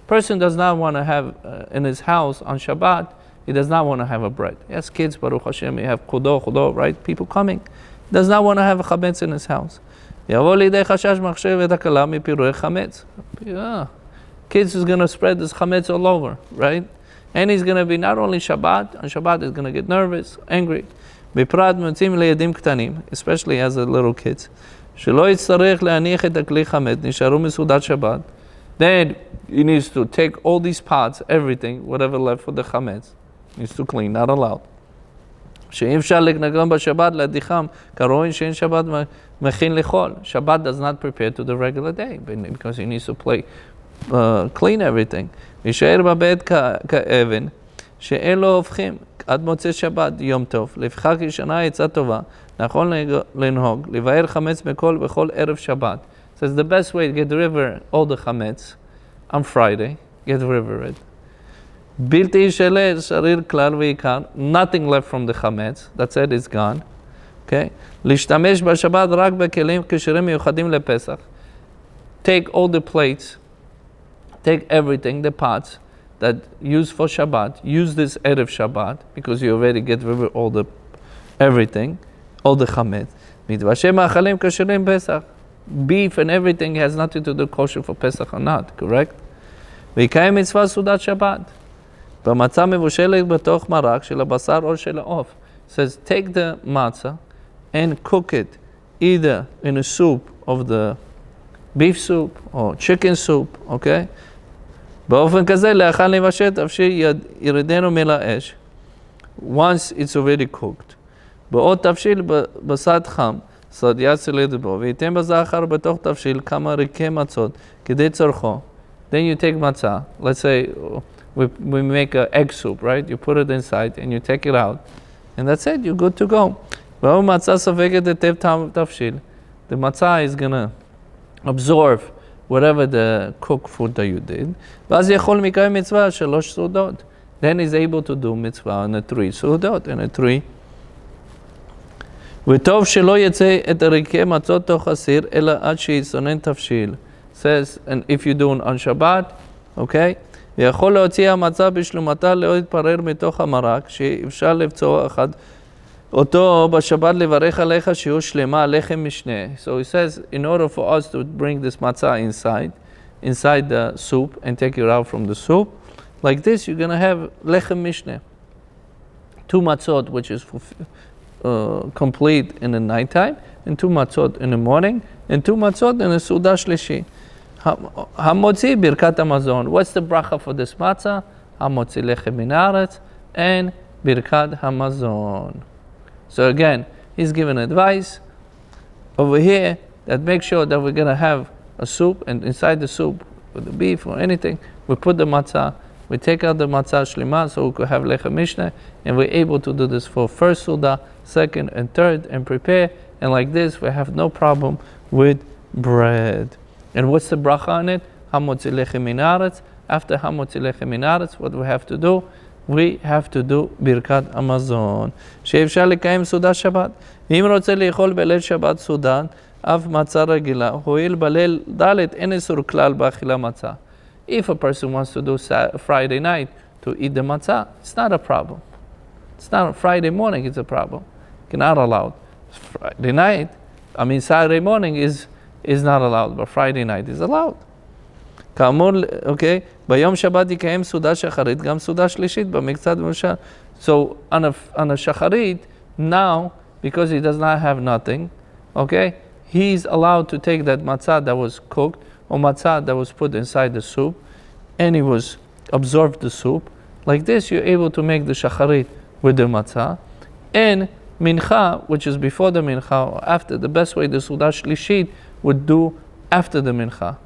A: Person does not want to have in his house on Shabbat, he does not want to have a bread. He has kids, Baruch Hashem, you have chudo, right? People coming. He does not want to have a chametz in his house. Kids is going to spread this chametz all over, right? And he's going to be not only Shabbat, on Shabbat he's going to get nervous, angry. Especially as a little kids. Then he needs to take all these pots, everything, whatever left for the chametz. He needs to clean, not allowed. Shabbat does not prepare to the regular day because he needs to clean everything. עד מוצאי שבת, יום טוב. לפיכך ישנה עצה טובה, נכון לנהוג, לבאר חמץ בכל ערב שבת. So it's the best way to get rid of all the chametz on Friday, get rid of it. בלתי ישלה שריר כלל ועיקר, nothing left from the chametz, that's it, it's gone. Okay? להשתמש בשבת רק בכלים כשרים מיוחדים לפסח. Take all the plates, take everything, the pots, that use for Shabbat, use this Erev Shabbat, because you already get rid of all the everything, all the chametz. Beef and everything has nothing to do kosher for Pesach or not, correct? ויקיים מצווה סעודת שבת. במצה מבושלת בתוך מרק של הבשר או של העוף. Says, take the matzah and cook it either in a soup of the beef soup or chicken soup, okay? באופן כזה, לאחר לבשל תבשיל ירדנו מהאש. Once it's already cooked. בעוד תבשיל בסד חם, סד יצא בו, וייתן בזכר בתוך תבשיל כמה ריקי מצות, כדי צורכו. Then you take matzah. Let's say we make an egg soup, right? You put it inside and you take it out. And that's it, you're good to go. והוא מצה סופגת היטב טעם תבשיל. the matzah is gonna absorb whatever the cooked food that you did, ואז יכול מקיים מצווה 3 סעודות. Then he's able to do mitzvah on the 3 סעודות, and the 3. וטוב שלא יצא את ערכי מצות תוך הסיר, אלא עד שיצונן תבשיל. Says, and if you do it on Shabbat, okay, ויכול להוציא המצה בשלמתה לא יתפרר מתוך המרק, שאפשר לבצוע אחד אותו בשבת לברך עליך שיהיו שלמה לחם משנה. So he says, in order for us to bring this matzah inside the soup and take it out from the soup, like this, you're going to have lechem mishneh. 2 matzot, which is complete in the nighttime, and 2 matzot in the morning, and 2 matzot in the Suda Shlishi. Hamotzi birkat hamazon. What's the bracha for this matzah? Hamotzi lechem min haaretz and birkat hamazon. So again, he's giving advice over here that make sure that we're going to have a soup, and inside the soup, with the beef or anything, we put the matzah, we take out the matzah shlima so we could have lechem mishneh, and we're able to do this for first suda, second and third, and prepare, and like this we have no problem with bread. And what's the bracha on it? Hamotzi lechem min haaretz. After hamotzi lechem min haaretz, what do we have to do? We have to do birkat hamazon. שאפשר לקיים סעודה שבת. ואם רוצה לאכול בליל שבת סעודה, אף מצה רגילה, הואיל בליל ד' אין איסור כלל באכילה מצה. If a person wants to do Friday night to eat the matzah, it's not a problem. It's not Friday morning, it's a problem. You're not allowed. Friday night, Saturday morning is not allowed, but Friday night is allowed. כאמור, okay, ביום שבת יקיים סעודה שחרית, גם סעודה שלישית במקצת ומשה. So on a shacharit, now, because he does not have nothing, okay, he's allowed to take that matzah that was cooked, or matzah that was put inside the soup, and he was absorbed the soup. Like this, you're able to make the shacharit with the matzah. And mincha, which is before the mincha, or after, the best way the Suda Shlishit would do after the mincha.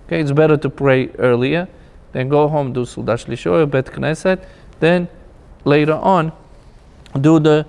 A: Okay, it's better to pray earlier, then go home, do Suda Shlishit or Bet Knesset, then later on, do the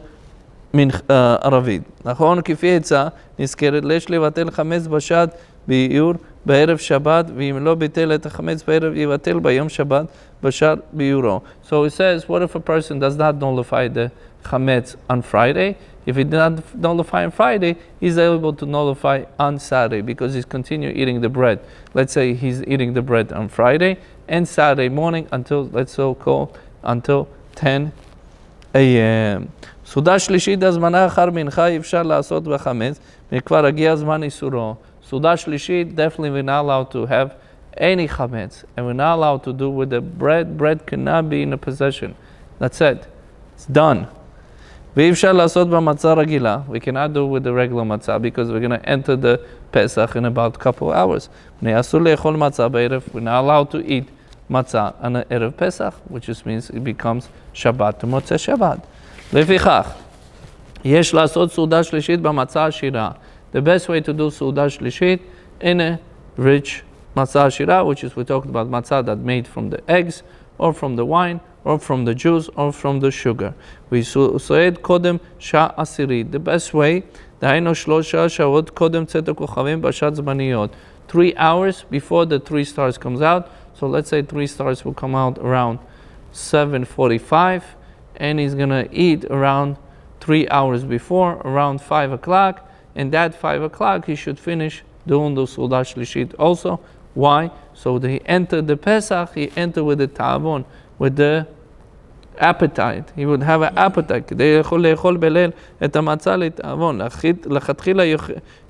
A: ערבית. נכון, כפי עצה, נזכרת, יש לבטל חמץ בשד באיור בערב שבת, ואם לא ביטל את החמץ בערב, יבטל ביום שבת בשד באיורו. So it says, what if a person does not nullify the chametz on Friday? If he did not nullify on Friday, he's able to nullify on Saturday because he's continue eating the bread. Let's say he's eating the bread on Friday and Saturday morning until, let's so call, until 10 a.m. סעודה שלישית הזמנה אחר מנחה אפשר לעשות בחמץ, וכבר הגיע הזמן איסורו. סעודה שלישית, definitely we're not allowed to have any chametz, and we're not allowed to do with the bread. Bread cannot be in a possession. That's it. It's done. ואי אפשר לעשות במצה רגילה. We cannot do with the regular matzah because we're going to enter the Pesach in about a couple of hours. אסור לאכול מצה בערב. We're not allowed to eat matzah on the Erev Pesach, which just means it becomes Shabbat to Motziey Shabbat. לפיכך, יש לעשות סעודה שלישית במצה עשירה. The best way to do סעודה שלישית in a rich מצה עשירה, which is we talked about matzah that made from the eggs, or from the wine, or from the juice, or from the sugar. וסועד קודם שעה עשירית. The best way, דהיינו 3 שעות קודם צאת הכוכבים בשעת זמניות. 3 hours before the 3 stars comes out. So let's say 3 stars will come out around 7:45. And he's going to eat around 3 hours before, around 5 o'clock. And that 5 o'clock, he should finish doing the Suda Shlishit also. Why? So that he entered the Pesach, he entered with the ta'avon, with the appetite. He would have an appetite. כדי לאכול בליל את המצה לתאבון. לכתחילה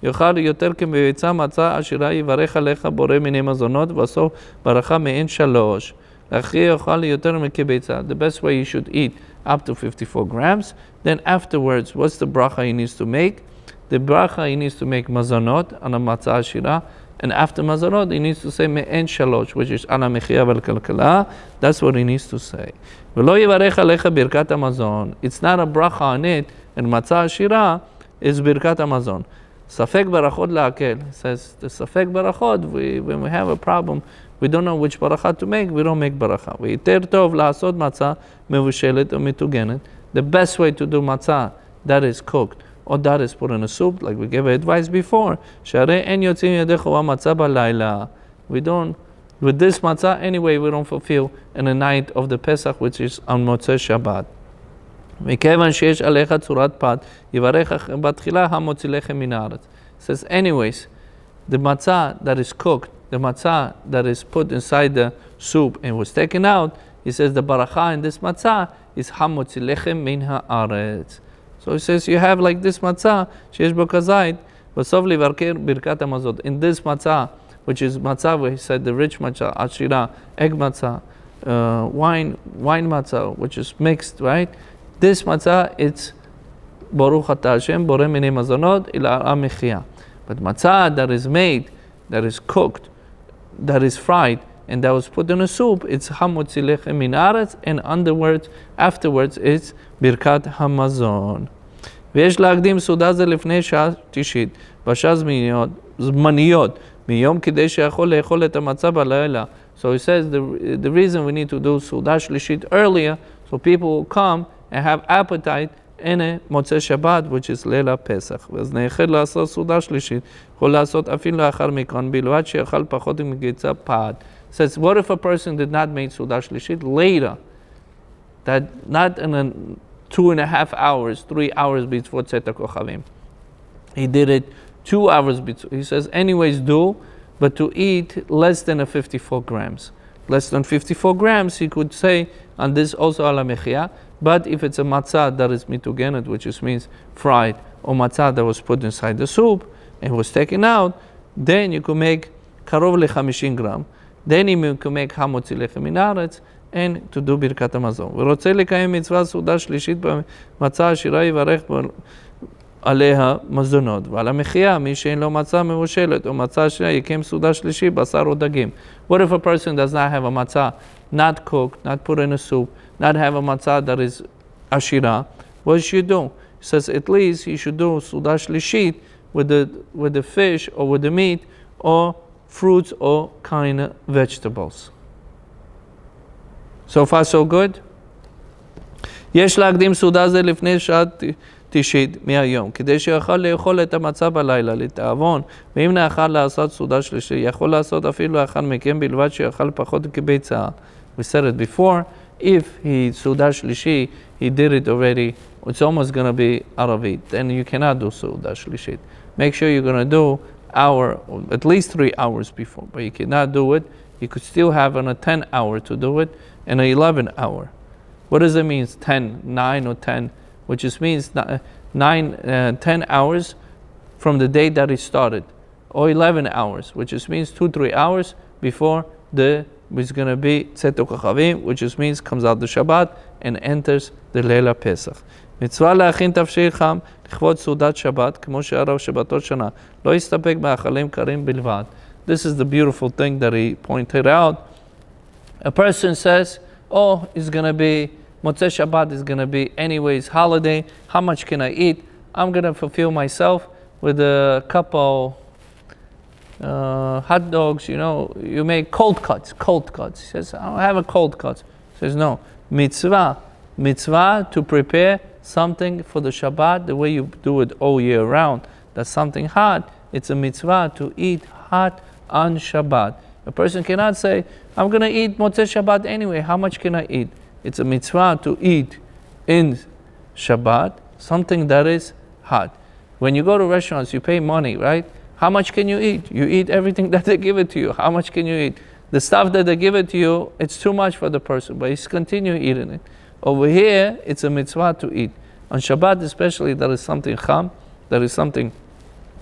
A: יאכל יותר כמביצה מצה עשירה יברך עליך בורא מיני מזונות, ובסוף ברכה מעין 3. להכי יאכל יותר מכביצה. The best way you should eat up to 54 grams. Then afterwards, what's the bracha he needs to make? The bracha he needs to make mazonot on a matzah ashira, and after mazonot he needs to say me'en shalosh, which is ana mechia vel kalkala. That's what he needs to say. V'lo yivarech alecha birkat hamazon. It's not a bracha on it, and matzah ashira is birkat hamazon. Safek barachot la'akel. It says the safek barachot, when we have a problem, we don't know which baracha to make, we don't make baracha. ויותר טוב לעשות מצה מבושלת ומטוגנת. The best way to do matzah that is cooked or that is put in a soup, like we gave advice before. שהרי אין יוצאים ידיך המצה בלילה. We don't, with this matzah anyway, we don't fulfill in the night of the Pesach, which is on Motziey Shabbat. מכיוון שיש עליך צורת פת, יברך בתחילה המוציא לחם מן הארץ. It says, anyways, the matzah that is cooked, the matzah that is put inside the soup and was taken out, he says the baracha in this matzah is hamotzi lechem min haaretz. So he says you have like this matzah, sheyesh bo kazait, v'sov livarker birkat hamazon. In this matzah, which is matzah where he said the rich matzah, ashira, egg matzah, wine matzah, which is mixed, right? This matzah, it's Baruch Atah Hashem, Borei Minei Mazonot, Ila Mechia. But matzah that is made, that is cooked, that is fried, and that was put in a soup, it's Hamotzi Lechem Min Haaretz, and afterwards it's Birkat Hamazon. ויש להקדים סעודה זה לפני שעה תשיעית, בשעה זמניות, מיום כדי שיכול לאכול את המצה בלילה. So he says the reason we need to do סעודה שלישית earlier, so people will come and have appetite in a Motziey Shabbat, which is ליל הפסח. ואז נאחד לעשות סעודה שלישית, יכול לעשות אפילו לאחר מכן, בלבד שיאכל פחות מגיצה פת. Says, what if a person did not make סעודה שלישית later, that not in a 2.5 hours, 3 hours before Tzet HaKochavim. He did it 2 hours before. He says, anyways do, but to eat less than 54 grams. Less than 54 grams, he could say, and this also ala mechia, but if it's a matzah that is mitugenet, which just means fried, or matzah that was put inside the soup, and was taken out, then you could make karov le-50 gram. Then you could make hamotzi lechem min haaretz, and to do birkat hamazon. ורוצה לקיים מצווה סעודה שלישית במצה עשירה יברך עליה מזונות. ועל המחיה, מי שאין לו מצה מבושלת או מצה עשירה יקיים סעודה שלישית בשר או דגים. What if a person does not have a matzah, not cooked, not put in a soup, not have a matzah that is ashira? What should you do? He says at least he should do סעודה שלישית with the fish or with the meat or fruits or kind of vegetables. So far so good? יש להקדים סעודה זה לפני שעה תשיעית מהיום, כדי שיוכל לאכול את המצה בלילה, לתאבון, ואם נאכל לעשות סעודה שלישית, יכול לעשות אפילו לאחר מכן בלבד שיאכל פחות כביצה. We said it before, if he סעודה שלישית, he did it already, it's almost going to be out of it, then you cannot do סעודה שלישית. Make sure you're going to do at least 3 hours before, but you cannot do it. You could still have on a 10 hour to do it, and an 11 hour. What does it mean? 9 or 10, which just means 10 hours from the day that it started, or 11 hours, which just means 2-3 hours before it's going to be Tzet HaKochavim, which just means comes out the Shabbat and enters the Leila Pesach. מצווה להכין תבשיל חם לכבוד סעודת שבת, כמו שערב שבתות שנה. לא יסתפק מאכלים קרים בלבד. This is the beautiful thing that he pointed out. A person says, oh, it's going to be, Motziey Shabbat is going to be anyways holiday. How much can I eat? I'm going to fulfill myself with a couple hot dogs. You make cold cuts. He says, I'll have a cold cut. He says, no, mitzvah to prepare something for the Shabbat the way you do it all year round. That's something hot. It's a mitzvah to eat hot on Shabbat. A person cannot say, I'm going to eat Motziey Shabbat anyway. How much can I eat? It's a mitzvah to eat in Shabbat something that is hot. When you go to restaurants, you pay money, right? How much can you eat? You eat everything that they give it to you. How much can you eat? The stuff that they give it to you, it's too much for the person, but he's continue eating it. Over here, it's a mitzvah to eat. On Shabbat especially, that is something cham, that is something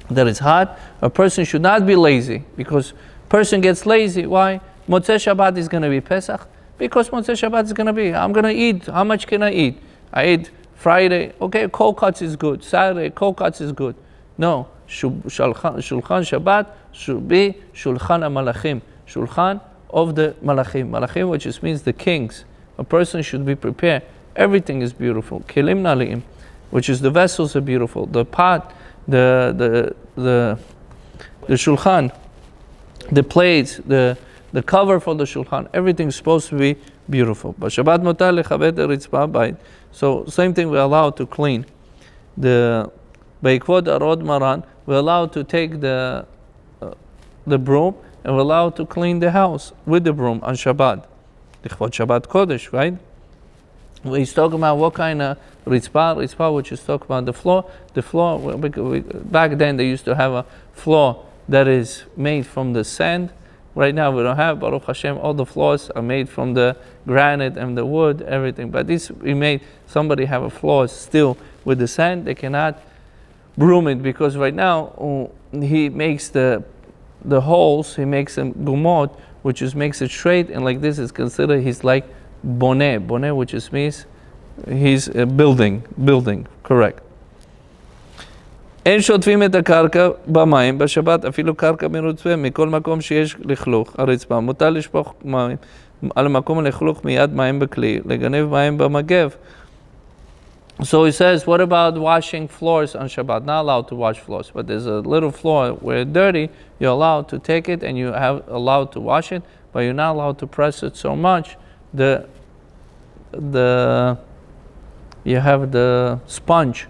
A: that is hot. A person should not be lazy, because person gets lazy. Why? Motziey Shabbat is going to be Pesach. Because Motziey Shabbat is going to be, I'm going to eat. How much can I eat? I ate Friday. Okay, cold cuts is good. Saturday, cold cuts is good. No. Shulchan Shabbat should be Shulchan HaMalachim. Shulchan of the Malachim. Malachim, which just means the kings. A person should be prepared. Everything is beautiful. Kelim Naliim, which is the vessels are beautiful. The pot, the Shulchan, the plates, the cover for the Shulchan, everything is supposed to be beautiful. But Shabbat mutar lechabed eritzba bayit. So same thing, we're allowed to clean the Ba'ikvod arod maran, we're allowed to take the broom, and we're allowed to clean the house with the broom on Shabbat. Lichvod Shabbat Kodesh, right? He's talking about what kind of ritzpah, which is talking about the floor. The floor, back then they used to have a floor that is made from the sand. Right now we don't have, Baruch Hashem, all the floors are made from the granite and the wood, everything. But this, somebody have a floor still with the sand, they cannot broom it, because right now he makes the holes, he makes them gumot, which is makes it straight, and like this is considered, he's like boneh, which is means he's building, correct. אין שוטפים את הקרקע במים בשבת, אפילו קרקע מרוצפה, מכל מקום שיש לכלוך, הרצפה. מותר לשפוך מים על המקום לכלוך מיד מים בכלי, לגנב מים במגב. So he says, what about washing floors on Shabbat? Not allowed to wash floors, but there's a little floor where it's dirty, you're allowed to take it and you have allowed to wash it, but you're not allowed to press it so much. You have the sponge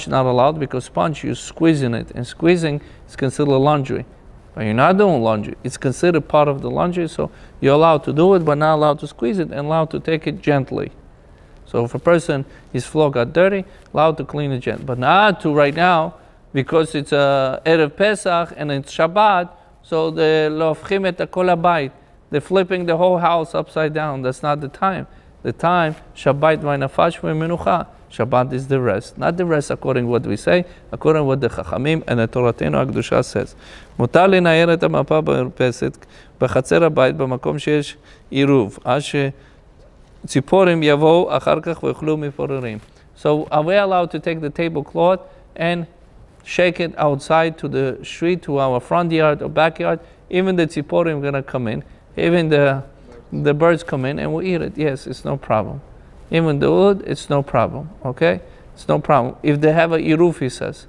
A: not allowed, because sponge you're squeezing it, and squeezing is considered laundry, but you're not doing laundry. It's considered part of the laundry, so you're allowed to do it, but not allowed to squeeze it, and allowed to take it gently. So if a person, his floor got dirty, allowed to clean it gently, but not to right now, because it's Erev Pesach and it's Shabbat, so they're lofchim et kol habayit, they're flipping the whole house upside down. That's not the time. The time, Shabbat v'nafash v'menucha. Shabbat is the rest. Not the rest according to what we say, according to what the Chachamim and the Toratenu HaKdusha says. מותר לנער את המפה במרפסת בחצר הבית במקום שיש עירוב, עד שציפורים יבואו אחר כך ויאכלו מפוררים. So are we allowed to take the tablecloth and shake it outside to the street, to our front yard or backyard? Even the tziporim are going to come in. Even the birds come in and we'll eat it. Yes, it's no problem. Even the wood, it's no problem. Okay? It's no problem. If they have a iruf, he says.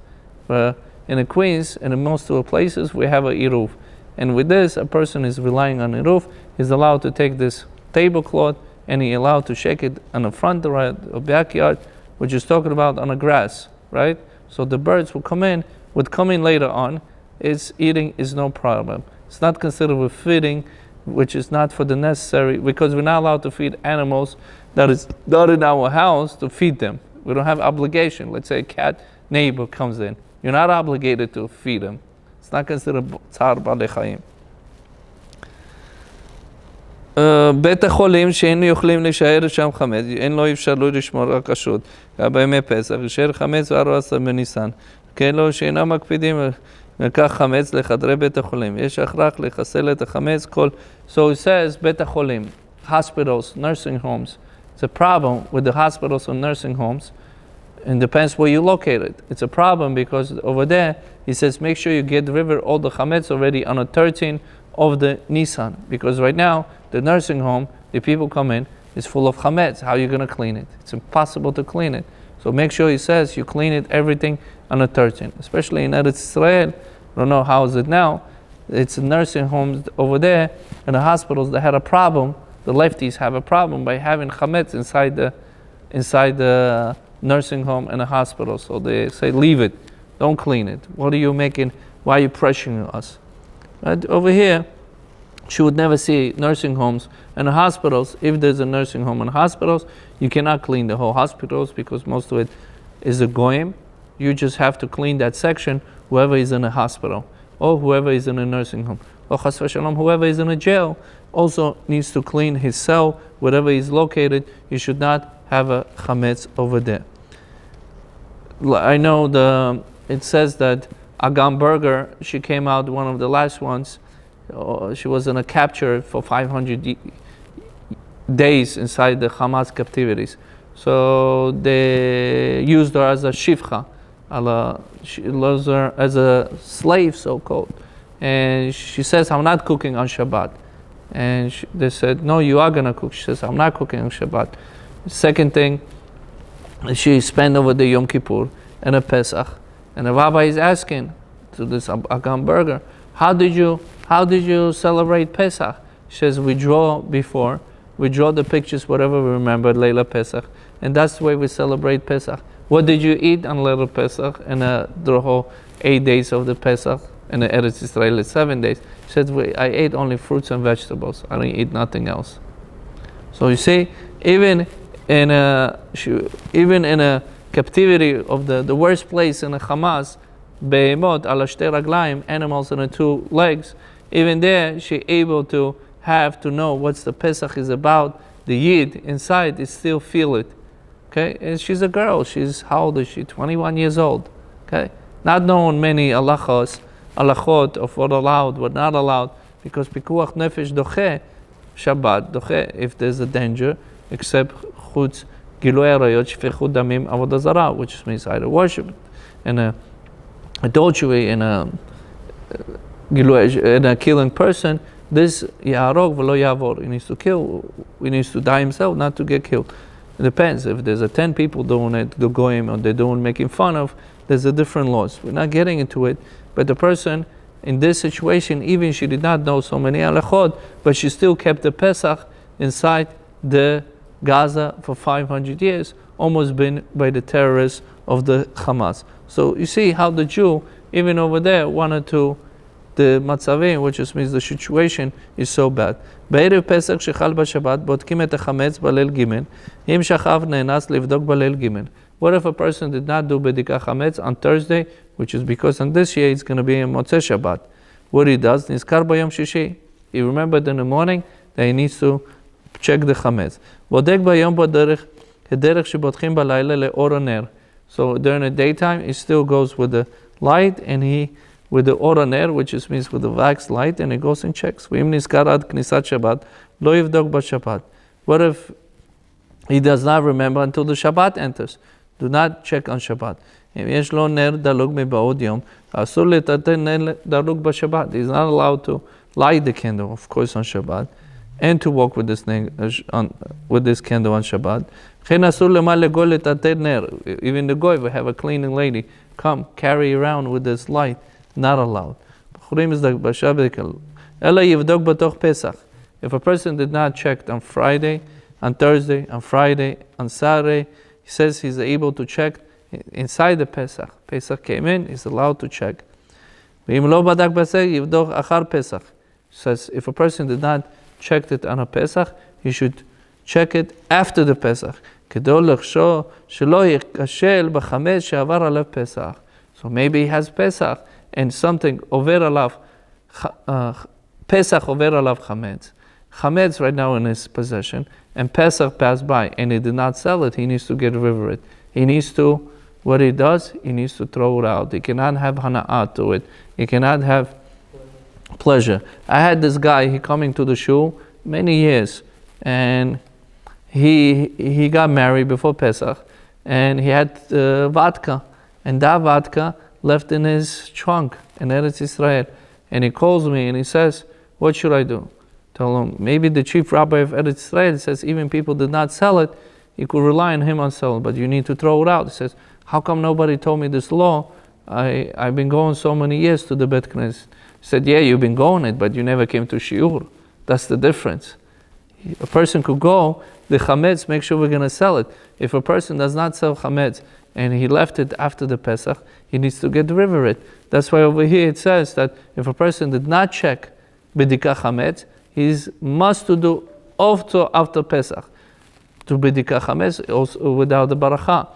A: In the Queens and in most of the places, we have a iruf. And with this, a person is relying on iruf. He's allowed to take this tablecloth and he's allowed to shake it on the front or backyard, which is talking about on the grass, right? So the birds will come in, would come in later on. It's eating is no problem. It's not considered with feeding, which is not for the necessary, because we're not allowed to feed animals that is not in our house to feed them. We don't have obligation. Let's say a cat neighbor comes in. You're not obligated to feed him. It's not considered tzar ba'alei chayim. בית החולים שאין יכולים להישאר שם חמץ, אין לו אפשרות לשמור על כשרות, בימי פסח, יישאר חמץ ו14 בניסן. כאלו שאינם מקפידים לקח חמץ לחדרי בית החולים. יש הכרח לחסל את החמץ כל... So it says, בית החולים, hospitals, nursing homes. It's a problem with the hospitals or nursing homes. It depends where you locate it. It's a problem because over there, he says, make sure you get rid of all the chametz already on the 13th of the Nisan. Because right now, the nursing home, the people come in, is full of chametz. How are you going to clean it? It's impossible to clean it. So make sure he says you clean it, everything on the 13th. Especially in Eretz Israel, I don't know how is it now. It's nursing homes over there, and the hospitals, they had a problem. The lefties have a problem by having chametz inside the nursing home and the hospital. So they say, leave it, don't clean it. What are you making? Why are you pressuring us? Right? Over here, you would never see nursing homes and the hospitals. If there's a nursing home and hospitals, you cannot clean the whole hospitals because most of it is a goyim. You just have to clean that section, whoever is in a hospital or whoever is in a nursing home. Or chas v'shalom, whoever is in a jail also needs to clean his cell, wherever he's located. You should not have a chametz over there. I know it says that Agam Berger, she came out one of the last ones. She was in a capture for 500 days inside the Hamas captivities. So they used her as a shivcha. She used her as a slave, so-called. And she says, I'm not cooking on Shabbat. And they said, no, you are going to cook. She says, I'm not cooking on Shabbat. Second thing, she spent over the Yom Kippur and a Pesach. And the rabbi is asking to this Agam Berger, how did you celebrate Pesach? She says, we draw the pictures, whatever we remember, Leila Pesach. And that's the way we celebrate Pesach. What did you eat on little Pesach and the whole 8 days of the Pesach and the Eretz Israel 7 days? He said, I ate only fruits and vegetables. I didn't eat nothing else. So you see, even in a captivity of the worst place in the Hamas, Behemot ala shtei raglayim, animals on the 2 legs, even there she able to know what's the Pesach is about. The Yid inside is still feel it. Okay, and she's a girl. How old is she? 21 years old. Okay, not knowing many halachot of what allowed, what not allowed, because pikuach nefesh doche Shabbat doche if there's a danger, except chutz gilui arayot shfichut damim avodah zarah, which means either worship and adultery and a killing person. This yarog v'lo yavor. He needs to kill. He needs to die himself, not to get killed. It depends. If there's 10 people doing it, the goyim, or they're doing making fun of, there's a different laws. We're not getting into it. But the person in this situation, even she did not know so many halachot, but she still kept the Pesach inside the Gaza for 500 years, almost been by the terrorists of the Hamas. So you see how the Jew, even over there, wanted to, the matzavim, which just means the situation is so bad. בערב פסח שחל בשבת, בודקים את החמץ בליל ג' אם שכב נאנס לבדוק בליל ג'. What if a person did not do בדיקה חמץ on Thursday, which is because on this year it's going to be in Motziey Shabbat. What he does, נזכר ביום שישי. He remembered in the morning that he needs to check the חמץ. בודק ביום בדרך, כדרך שבודקים בלילה לאור הנר. So during the daytime, he still goes with the light, and with the or ner, which means with the wax light, and he goes and checks. What if he does not remember until the Shabbat enters? Do not check on Shabbat. He's not allowed to light the candle, of course, on Shabbat, and to walk with this candle on Shabbat. Even the goy will have a cleaning lady come carry around with this light. Not allowed. If a person did not check on Friday, on Thursday, on Friday, on Saturday, he says he's able to check inside the Pesach. Pesach came in, he's allowed to check. Says if a person did not check it on a Pesach, he should check it after the Pesach. So maybe he has Pesach and something over alav Pesach over alav chametz. Chametz right now in his possession, and Pesach passed by, and he did not sell it. He needs to get rid of it. He needs to, what he does, he needs to throw it out. He cannot have hana'ah to it. He cannot have pleasure. I had this guy, he coming to the shul many years, and he got married before Pesach, and he had vodka, and that vodka left in his trunk in Eretz Israel. And he calls me and he says, what should I do? Tell him, maybe the chief rabbi of Eretz Israel says even people did not sell it, you could rely on him on selling, but you need to throw it out. He says, how come nobody told me this law? I've been going so many years to the Bet Knesset. He said, yeah, you've been going it, but you never came to Shiur. That's the difference. A person could go, the chametz, make sure we're going to sell it. If a person does not sell chametz, and he left it after the Pesach, he needs to get rid of it. That's why over here it says that if a person did not check bidika chametz, he must to do also after Pesach to bidika chametz, also without the baracha.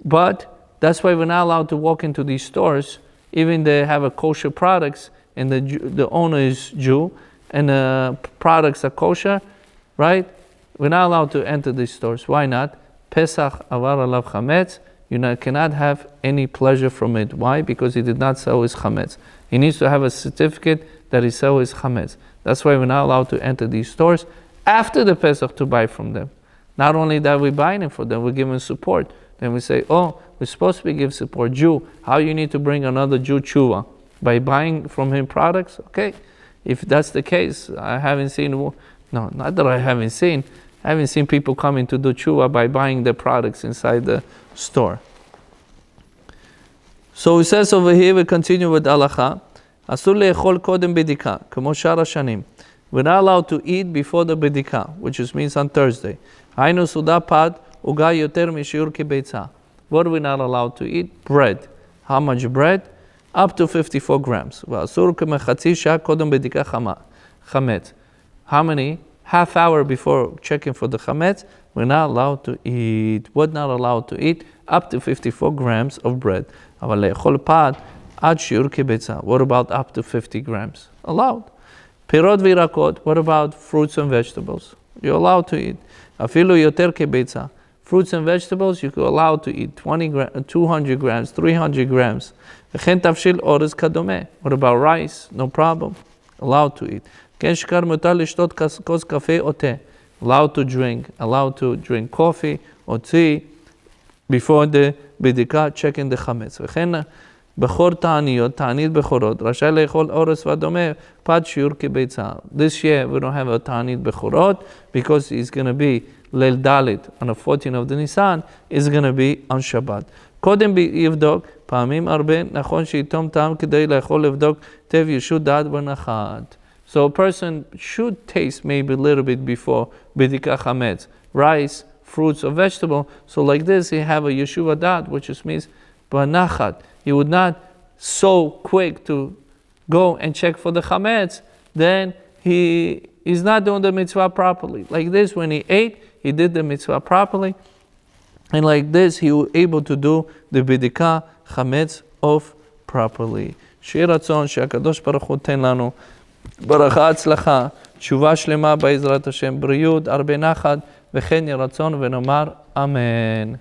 A: But that's why we're not allowed to walk into these stores, even they have a kosher products, and the owner is Jew, and the products are kosher, right? We're not allowed to enter these stores. Why not? Pesach avar alav chametz, cannot have any pleasure from it. Why? Because he did not sell his chametz. He needs to have a certificate that he sell his chametz. That's why we're not allowed to enter these stores after the Pesach to buy from them. Not only that we're buying it for them, we're giving support. Then we say, oh, we're supposed to be giving support. Jew, how you need to bring another Jew tshuva? By buying from him products? Okay. If that's the case, I haven't seen, no, not that I haven't seen people coming to do tshuva by buying the products inside the store. So it says over here, we continue with halacha. Asur le'echol kodem bedika, k'mo shar hashanim. We're not allowed to eat before the bedika, which means on Thursday. Hainu suda pad uga yoter mishiur ki beitza. What are we not allowed to eat? Bread. How much bread? Up to 54 grams. ואסור כמחצי שעה קודם בדיקה חמץ. How many? Half hour before checking for the chametz, we're not allowed to eat. What not allowed to eat? Up to 54 grams of bread. אבל לאכול פת עד שיעור כביצה. What about up to 50 grams? Allowed. פירות וירקות. What about fruits and vegetables? You're allowed to eat. אפילו יותר כביצה. Fruits and vegetables, you're allowed to eat 200 grams, 300 grams. וכן תבשיל אורז כדומה. What about rice? No problem. Allowed to eat. כן שכר מותר לשתות כוס קפה או תה. Allowed to drink coffee or tea before the בדיקה, checking the חמץ. וכן בחור תעניות, תענית בחורות, רשאי לאכול אורס ודומה, פת שיעור כביצה. This year we don't have a תענית בחורות because it's going to be ליל ד' on the 14th of the Nisan, it's going to be on Shabbat. קודם יבדוק, פעמים הרבה נכון שיתום טעם כדי לאכול לבדוק טב ישות דעת בנחת. So a person should taste maybe a little bit before bidika chametz, rice, fruits, or vegetable. So like this, he have a yeshuva dat, which just means banachat. He would not so quick to go and check for the chametz. Then he is not doing the mitzvah properly. Like this, when he ate, he did the mitzvah properly. And like this, he was able to do the bidika chametz off properly. Shir ratzon she'akadosh baruch hu ten lanu ברכה הצלחה, תשובה שלמה בעזרת השם, בריאות, הרבה נחת, וכן יהי רצון ונאמר אמן.